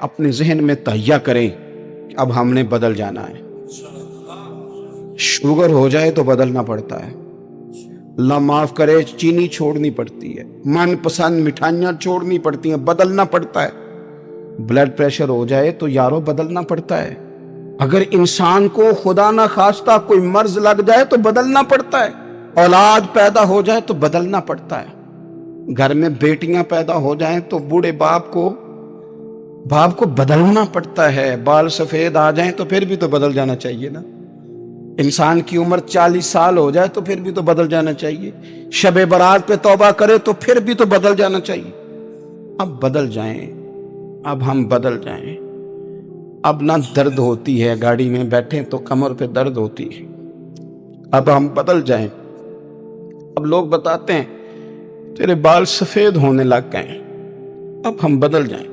اپنے ذہن میں تہیہ کریں کہ اب ہم نے بدل جانا ہے۔ شوگر ہو جائے تو بدلنا پڑتا ہے، اللہ معاف کرے چینی چھوڑنی پڑتی ہے، من پسند مٹھائیاں چھوڑنی پڑتی ہیں، بدلنا پڑتا ہے۔ بلڈ پریشر ہو جائے تو یارو بدلنا پڑتا ہے۔ اگر انسان کو خدا نہ خواستہ کوئی مرض لگ جائے تو بدلنا پڑتا ہے۔ اولاد پیدا ہو جائے تو بدلنا پڑتا ہے۔ گھر میں بیٹیاں پیدا ہو جائیں تو بوڑھے باپ کو بدلنا پڑتا ہے۔ بال سفید آ جائیں تو پھر بھی تو بدل جانا چاہیے نا۔ انسان کی عمر 40 سال ہو جائے تو پھر بھی تو بدل جانا چاہیے۔ شب برات پہ توبہ کرے تو پھر بھی تو بدل جانا چاہیے۔ اب بدل جائیں، اب ہم بدل جائیں۔ اب نہ درد ہوتی ہے، گاڑی میں بیٹھیں تو کمر پہ درد ہوتی ہے۔ اب ہم بدل جائیں۔ اب لوگ بتاتے ہیں تیرے بال سفید ہونے لگ گئے، اب ہم بدل جائیں۔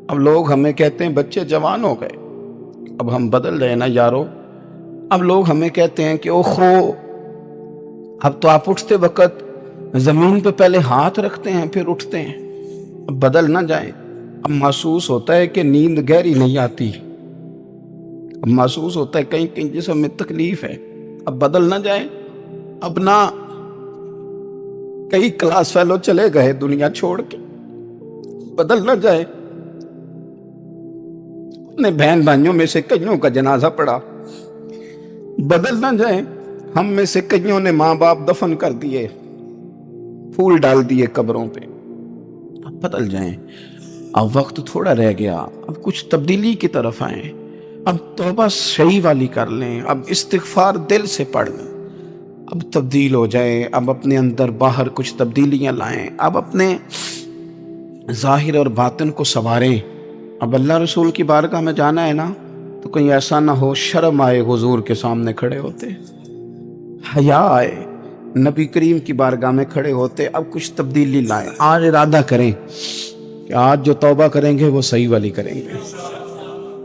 اب لوگ ہمیں کہتے ہیں بچے جوان ہو گئے، اب ہم بدل رہے نا یارو۔ اب لوگ ہمیں کہتے ہیں کہ اوخو اب تو آپ اٹھتے وقت زمین پہ پہلے ہاتھ رکھتے ہیں پھر اٹھتے ہیں۔ اب بدل نہ جائیں۔ اب محسوس ہوتا ہے کہ نیند گہری نہیں آتی، اب محسوس ہوتا ہے کہیں کہیں جسم میں تکلیف ہے۔ اب بدل نہ جائیں۔ اب نہ کئی کلاس فیلو چلے گئے دنیا چھوڑ کے، بدل نہ جائیں۔ اپنے بہن بھائیوں میں سے کئیوں کا جنازہ پڑا، بدل نہ جائیں۔ ہم میں سے کئیوں نے ماں باپ دفن کر دیے، پھول ڈال دیے قبروں پہ۔ اب بدل جائیں۔ اب وقت تھوڑا رہ گیا، اب کچھ تبدیلی کی طرف آئیں۔ اب توبہ صحیح والی کر لیں، اب استغفار دل سے پڑھ لیں، اب تبدیل ہو جائیں۔ اب اپنے اندر باہر کچھ تبدیلیاں لائیں، اب اپنے ظاہر اور باطن کو سنواریں۔ اب اللہ رسول کی بارگاہ میں جانا ہے نا تو کہیں ایسا نہ ہو شرم آئے حضور کے سامنے کھڑے ہوتے، حیا آئے نبی کریم کی بارگاہ میں کھڑے ہوتے۔ اب کچھ تبدیلی لائیں۔ آج ارادہ کریں کہ آج جو توبہ کریں گے وہ صحیح والی کریں گے۔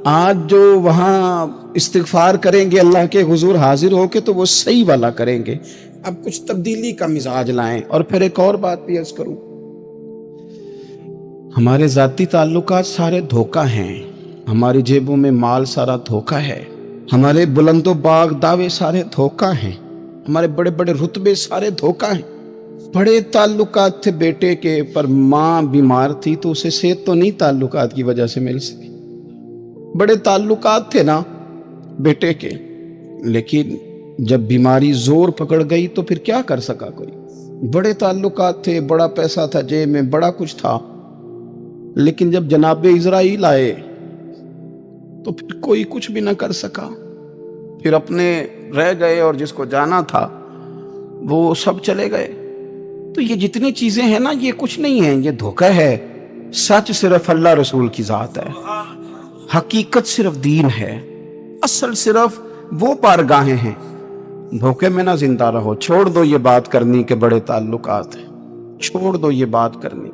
آج جو وہاں استغفار کریں گے اللہ کے حضور حاضر ہو کے تو وہ صحیح والا کریں گے۔ اب کچھ تبدیلی کا مزاج لائیں۔ اور پھر ایک اور بات بھی عرض کروں، ہمارے ذاتی تعلقات سارے دھوکہ ہیں، ہماری جیبوں میں مال سارا دھوکہ ہے، ہمارے بلند و باغ دعوے سارے دھوکہ ہیں، ہمارے بڑے بڑے رتبے سارے دھوکہ ہیں۔ بڑے تعلقات تھے بیٹے کے، پر ماں بیمار تھی تو اسے صحت تو نہیں تعلقات کی وجہ سے مل سکی۔ بڑے تعلقات تھے نا بیٹے کے، لیکن جب بیماری زور پکڑ گئی تو پھر کیا کر سکا کوئی۔ بڑے تعلقات تھے، بڑا پیسہ تھا جیب میں، بڑا کچھ تھا، لیکن جب جناب اسرائیل آئے تو پھر کوئی کچھ بھی نہ کر سکا۔ پھر اپنے رہ گئے اور جس کو جانا تھا وہ سب چلے گئے۔ تو یہ جتنی چیزیں ہیں نا یہ کچھ نہیں ہیں، یہ دھوکہ ہے۔ سچ صرف اللہ رسول کی ذات ہے، حقیقت صرف دین ہے، اصل صرف وہ بارگاہیں ہیں۔ دھوکے میں نہ زندہ رہو۔ چھوڑ دو یہ بات کرنی کہ بڑے تعلقات ہیں، چھوڑ دو یہ بات کرنی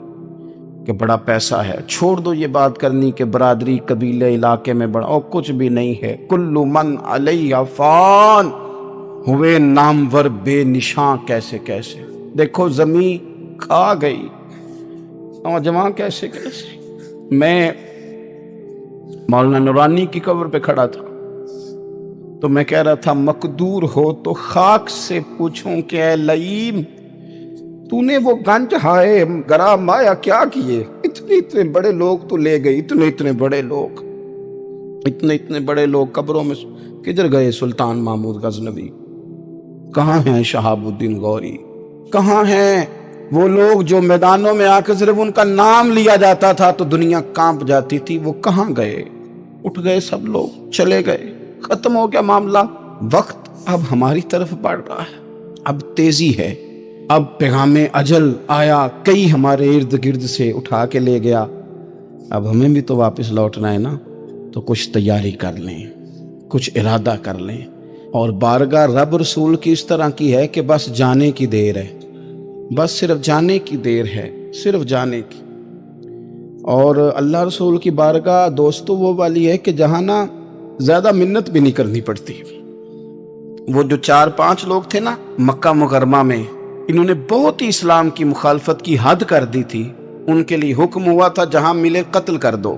کہ بڑا پیسہ ہے، چھوڑ دو یہ بات کرنی کہ برادری قبیلے علاقے میں بڑا، اور کچھ بھی نہیں ہے۔ کل من علیہ فان، ہوئے نامور بے نشاں کیسے کیسے۔ دیکھو زمین کھا گئی، نوجوان کیسے کیسے۔ میں مولانا نورانی کی قبر پہ کھڑا تھا تو میں کہہ رہا تھا مقدور ہو تو خاک سے پوچھوں کہ اے لئیم تو نے وہ گنج ہائے گرا مایا کیا کیے؟ اتنے بڑے لوگ تو لے گئی، اتنے بڑے لوگ قبروں میں کدھر گئے؟ سلطان محمود غزنوی کہاں ہیں؟ شہاب الدین غوری کہاں ہیں؟ وہ لوگ جو میدانوں میں آ کے صرف ان کا نام لیا جاتا تھا تو دنیا کانپ جاتی تھی، وہ کہاں گئے؟ اٹھ گئے سب لوگ، چلے گئے، ختم ہو گیا معاملہ۔ وقت اب ہماری طرف بڑھ رہا ہے، اب تیزی ہے، اب پیغام اجل آیا، کئی ہمارے ارد گرد سے اٹھا کے لے گیا۔ اب ہمیں بھی تو واپس لوٹنا ہے نا، تو کچھ تیاری کر لیں، کچھ ارادہ کر لیں۔ اور بارگاہ رب رسول کی اس طرح کی ہے کہ بس جانے کی دیر ہے، بس صرف جانے کی دیر ہے، صرف جانے کی۔ اور اللہ رسول کی بارگاہ دوستو وہ والی ہے کہ جہاں نا زیادہ منت بھی نہیں کرنی پڑتی۔ وہ جو 4-5 لوگ تھے نا مکہ مکرمہ میں، انہوں نے بہت ہی اسلام کی مخالفت کی حد کر دی تھی، ان کے لیے حکم ہوا تھا جہاں ملے قتل کر دو،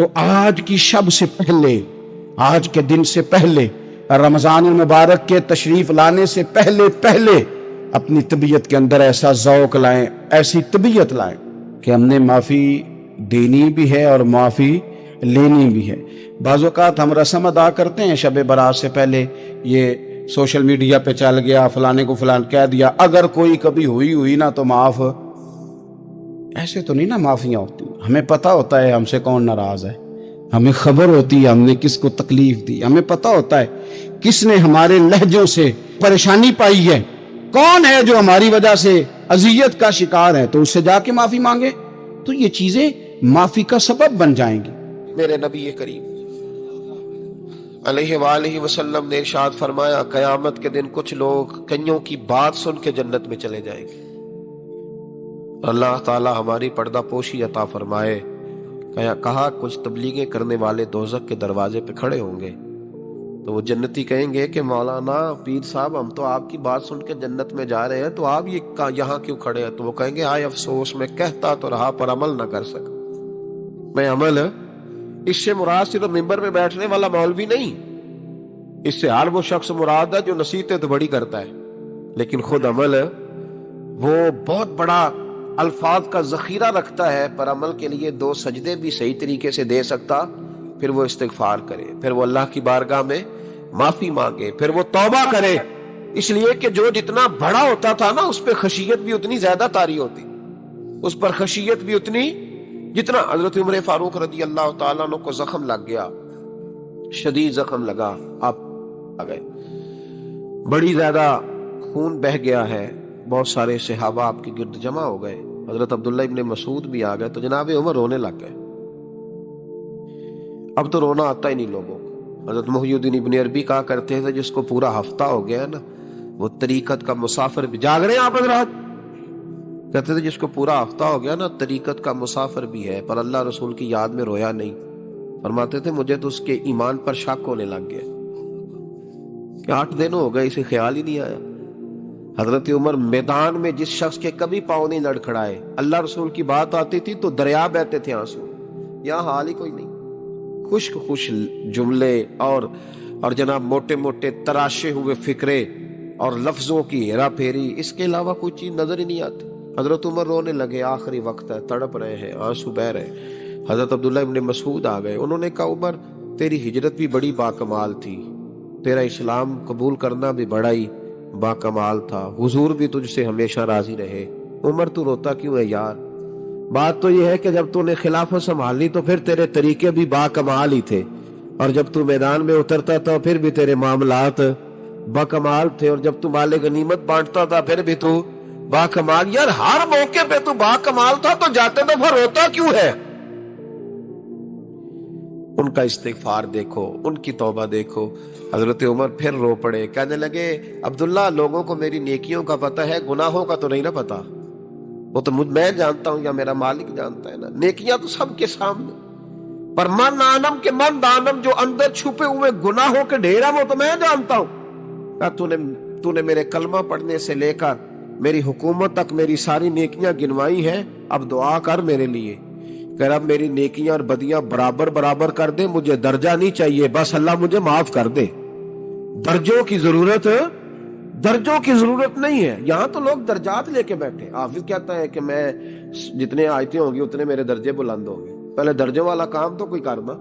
تو آج کی شب سے پہلے، آج کے دن سے پہلے، رمضان المبارک کے تشریف لانے سے پہلے اپنی طبیعت کے اندر ایسا ذوق لائیں، ایسی طبیعت لائیں کہ ہم نے معافی دینی بھی ہے اور معافی لینی بھی ہے۔ بعض اوقات ہم رسم ادا کرتے ہیں شب برات سے پہلے، یہ سوشل میڈیا پہ چل گیا، فلانے کو فلان کہہ دیا، اگر کوئی کبھی ہوئی نا تو معاف۔ ایسے تو نہیں نا معافیاں ہوتی، ہمیں پتہ ہوتا ہے ہم سے کون ناراض ہے، ہمیں خبر ہوتی ہے ہم نے کس کو تکلیف دی، ہمیں پتہ ہوتا ہے کس نے ہمارے لہجوں سے پریشانی پائی ہے، کون ہے جو ہماری وجہ سے اذیت کا شکار ہے، تو اس سے جا کے معافی مانگے، تو یہ چیزیں معافی کا سبب بن جائیں گی۔ میرے نبی کریم علیہ وآلہ وسلم نے ارشاد فرمایا، قیامت کے دن کچھ لوگ کئیوں کی بات سن کے جنت میں چلے جائیں گے۔ اللہ تعالی ہماری پردہ پوشی عطا فرمائے۔ کہا کچھ تبلیغیں کرنے والے دوزخ کے دروازے پہ کھڑے ہوں گے تو وہ جنتی کہیں گے کہ مولانا پیر صاحب، ہم تو آپ کی بات سن کے جنت میں جا رہے ہیں، تو آپ یہاں کیوں کھڑے ہیں؟ تو وہ کہیں گے ہائے افسوس، میں کہتا تو رہا پر عمل نہ کر سکا۔ میں عمل، اس سے مراد صرف ممبر میں بیٹھنے والا مولوی نہیں، اس سے ہر وہ شخص مراد ہے جو نصیحتیں تو بڑی کرتا ہے لیکن خود عمل وہ بہت بڑا الفاظ کا ذخیرہ رکھتا ہے، پر عمل کے لیے 2 سجدے بھی صحیح طریقے سے دے سکتا، پھر وہ استغفار کرے، پھر وہ اللہ کی بارگاہ میں معافی مانگے، پھر وہ توبہ کرے، اس لیے کہ جو جتنا بڑا ہوتا تھا نا اس پہ خشیت بھی اتنی زیادہ طاری ہوتی، اس پر خشیت بھی اتنی جتنا۔ حضرت عمر فاروق رضی اللہ تعالیٰ عنہ کو زخم لگ گیا، شدید زخم لگا، آپ آ گئے، بڑی زیادہ خون بہ گیا ہے، بہت سارے صحابہ آپ کے گرد جمع ہو گئے، حضرت عبداللہ ابن مسعود بھی آ گئے، تو جناب عمر رونے لگ گئے۔ اب تو رونا آتا ہی نہیں لوگوں کو۔ حضرت محی الدین ابن عربی کہا کرتے تھے جس کو پورا ہفتہ ہو گیا نا وہ طریقت کا مسافر بھی، جاگ رہے ہیں آپ حضرات؟ کہتے تھے جس کو پورا ہفتہ ہو گیا نا طریقت کا مسافر بھی ہے، پر اللہ رسول کی یاد میں رویا نہیں۔ فرماتے تھے مجھے تو اس کے ایمان پر شک ہونے لگ گیا کہ 8 دن ہو گئے اسے خیال ہی نہیں آیا۔ حضرت عمر میدان میں جس شخص کے کبھی پاؤں نہیں لڑکھڑائے، اللہ رسول کی بات آتی تھی تو دریا بہتے تھے آنسو، یہاں حال ہی کوئی نہیں، خشک جملے اور جناب موٹے موٹے تراشے ہوئے فکرے اور لفظوں کی ہیرا پھیری، اس کے علاوہ کوئی چیز نظر ہی نہیں آتی۔ حضرت عمر رونے لگے، آخری وقت ہے، تڑپ رہے ہیں، آنسو بہ رہے۔ حضرت عبداللہ ابن مسعود آ گئے، انہوں نے کہا عمر تیری ہجرت بھی بڑی باکمال تھی، تیرا اسلام قبول کرنا بھی بڑا ہی باکمال تھا، حضور بھی تجھ سے ہمیشہ راضی رہے، عمر تو روتا کیوں ہے یار؟ بات تو یہ ہے کہ جب تو نے خلافت سنبھالی تو پھر تیرے طریقے بھی باکمال ہی تھے، اور جب تو میدان میں اترتا تھا پھر بھی تیرے معاملات باکمال تھے، اور جب تو مال غنیمت بانٹتا تھا پھر بھی تو باکمال۔ یار ہر موقع پہ تو باکمال تھا تو جاتے دفعہ روتا کیوں ہے؟ ان کا استغفار دیکھو، ان کی توبہ دیکھو۔ حضرت عمر پھر رو پڑے، کہنے لگے عبداللہ لوگوں کو میری نیکیوں کا پتہ ہے، گناہوں کا تو نہیں نا پتہ، وہ تو میں جانتا ہوں یا میرا مالک جانتا ہے نا، نیکیاں تو سب کے سامنے، پر من آنم کے من دانم، جو اندر چھپے ہوئے گناہوں کے ڈھیر ہیں وہ تو میں جانتا ہوں۔ کہا تو نے میرے کلمہ پڑھنے سے لے کر میری حکومت تک میری ساری نیکیاں گنوائی ہیں، اب دعا کر میرے لیے کہ رب میری نیکیاں اور بدیاں برابر کر دے، مجھے درجہ نہیں چاہیے، بس اللہ مجھے معاف کر دے۔ درجوں کی ضرورت نہیں ہے، یہاں تو لوگ درجات لے کے بیٹھے۔ حافظ کہتا ہے کہ میں جتنے آیتیں ہوں گی اتنے میرے درجے بلند ہوں گے، پہلے درجوں والا کام تو کوئی کرنا۔